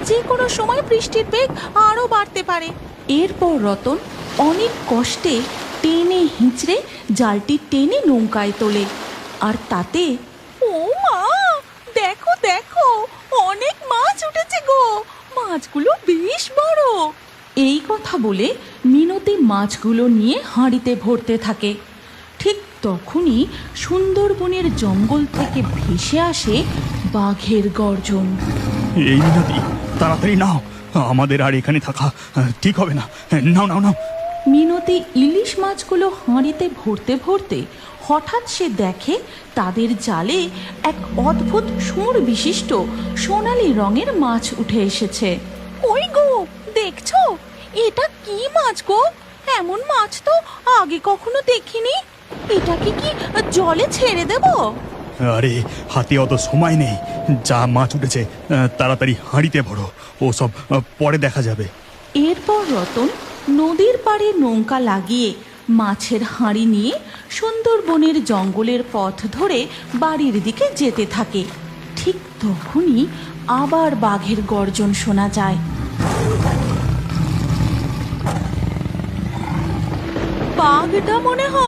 যে কোনো সময় বৃষ্টির বেগ আরো বাড়তে পারে। এরপর রতন অনেক কষ্টে টেনে হিঁচড়ে জালটি টেনে নৌকায় তোলে, আর তাতে ও মা, দেখো দেখো, অনেক মাছ উঠেছে গো, মাছগুলো বেশ বড়। এই কথা বলে মিনতি মাছগুলো নিয়ে হাঁড়িতে ভরতে থাকে। ঠিক তখনই সুন্দরবনের জঙ্গল থেকে ভেসে আসে বাঘের গর্জন। এই মিনতি, তাড়াতাড়ি নাও, আমাদের আর এখানে থাকা ঠিক হবে না। নাও নাও নাও। মিনতি ইলিশ মাছগুলো হাঁড়িতে ভরতে ভরতে হঠাৎ সে দেখে তাদের জালে এক অদ্ভুত সুর বিশিষ্ট সোনালী রঙের মাছ উঠে এসেছে। ওই গো, দেখছো এটা কি মাছ গো? এমন মাছ তো আগে কখনো দেখিনি। এটাকে কি জলে ছেড়ে দেব? আরে, হাতে অত সময় নেই, যা মাছ উঠেছে তাড়াতাড়ি হাঁড়িতে ভরো, ও সব পরে দেখা যাবে। এরপর রতন নদীর পাড়ে নৌকা লাগিয়ে মাছের হাঁড়ি নিয়ে সুন্দরবনের জঙ্গলের পথ ধরে বাড়ির দিকে যেতে থাকে। ঠিক তখনই আবার বাঘের গর্জন শোনা যায়। বাঘটা মনে হয়